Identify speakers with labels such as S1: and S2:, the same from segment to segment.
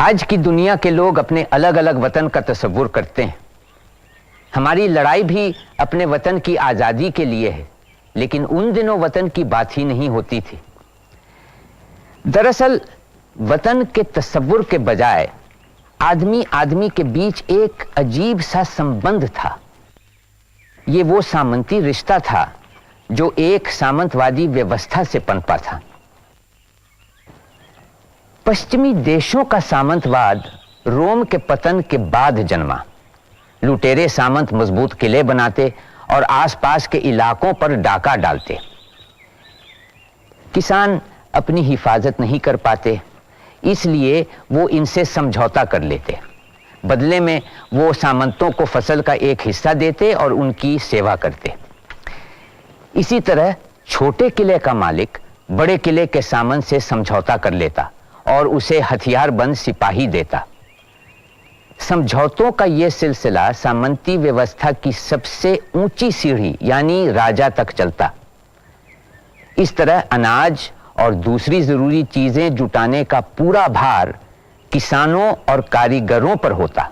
S1: आज की दुनिया के लोग अपने अलग अलग वतन का तसव्वुर करते हैं। हमारी लड़ाई भी अपने वतन की आज़ादी के लिए है, लेकिन उन दिनों वतन की बात ही नहीं होती थी। दरअसल वतन के तसव्वुर के बजाय आदमी आदमी के बीच एक अजीब सा संबंध था। ये वो सामंती रिश्ता था जो एक सामंतवादी व्यवस्था से पनपा था। पश्चिमी देशों का सामंतवाद रोम के पतन के बाद जन्मा। लुटेरे सामंत मजबूत किले बनाते और आसपास के इलाकों पर डाका डालते। किसान अपनी हिफाजत नहीं कर पाते, इसलिए वो इनसे समझौता कर लेते। बदले में वो सामंतों को फसल का एक हिस्सा देते और उनकी सेवा करते। इसी तरह छोटे किले का मालिक बड़े किले के सामंत से समझौता कर लेता और उसे हथियारबंद सिपाही देता। समझौतों का यह सिलसिला सामंती व्यवस्था की सबसे ऊंची सीढ़ी यानी राजा तक चलता। इस तरह अनाज और दूसरी जरूरी चीजें जुटाने का पूरा भार किसानों और कारीगरों पर होता।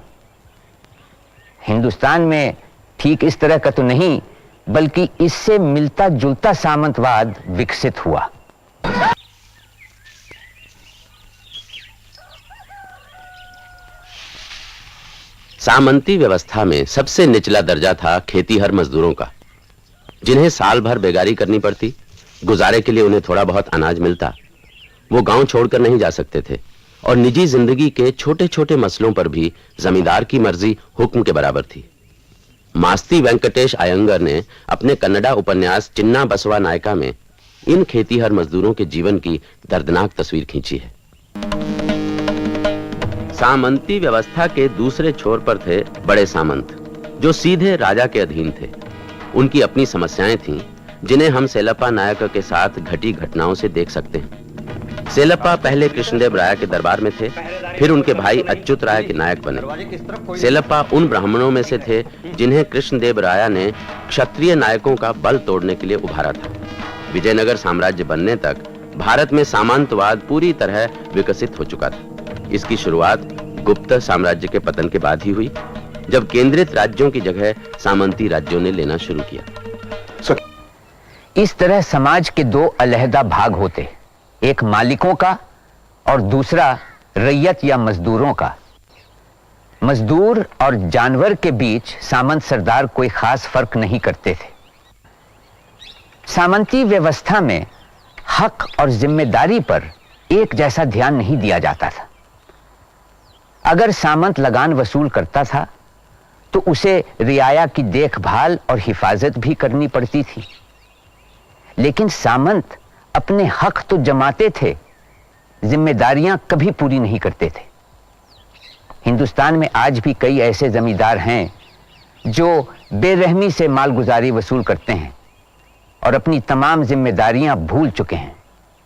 S1: हिंदुस्तान में ठीक इस तरह का तो नहीं, बल्कि इससे मिलता जुलता सामंतवाद विकसित हुआ।
S2: सामंती व्यवस्था में सबसे निचला दर्जा था खेतीहर मजदूरों का, जिन्हें साल भर बेगारी करनी पड़ती। गुजारे के लिए उन्हें थोड़ा बहुत अनाज मिलता। वो गांव छोड़कर नहीं जा सकते थे और निजी जिंदगी के छोटे छोटे मसलों पर भी जमींदार की मर्जी हुक्म के बराबर थी। मास्ती वेंकटेश अयंगर ने अपने कन्नड़ा उपन्यास चिन्ना बसवा नायका में इन खेतीहर मजदूरों के जीवन की दर्दनाक तस्वीर खींची है। सामंती व्यवस्था के दूसरे छोर पर थे बड़े सामंत, जो सीधे राजा के अधीन थे। उनकी अपनी समस्याएं थीं, जिन्हें हम सेलप्पा नायक के साथ घटी घटनाओं से देख सकते हैं। सेलप्पा पहले कृष्णदेव राय के दरबार में थे, फिर उनके भाई अच्युत राय के नायक बने। सेलप्पा उन ब्राह्मणों में से थे जिन्हें कृष्णदेव राय ने क्षत्रिय नायकों का बल तोड़ने के लिए उभारा था। विजयनगर साम्राज्य बनने तक भारत में सामंतवाद पूरी तरह विकसित हो चुका था। इसकी शुरुआत गुप्त साम्राज्य के पतन के बाद ही हुई, जब केंद्रित राज्यों की जगह सामंती राज्यों ने लेना शुरू किया।
S1: इस तरह समाज के दो अलहदा भाग होते, एक मालिकों का और दूसरा रैयत या मजदूरों का। मजदूर और जानवर के बीच सामंत सरदार कोई खास फर्क नहीं करते थे। सामंती व्यवस्था में हक और जिम्मेदारी पर एक जैसा ध्यान नहीं दिया जाता था। अगर सामंत लगान वसूल करता था तो उसे रियाया की देखभाल और हिफाजत भी करनी पड़ती थी। लेकिन सामंत अपने हक तो जमाते थे, जिम्मेदारियां कभी पूरी नहीं करते थे। हिंदुस्तान में आज भी कई ऐसे जमींदार हैं जो बेरहमी से मालगुजारी वसूल करते हैं और अपनी तमाम जिम्मेदारियां भूल चुके हैं।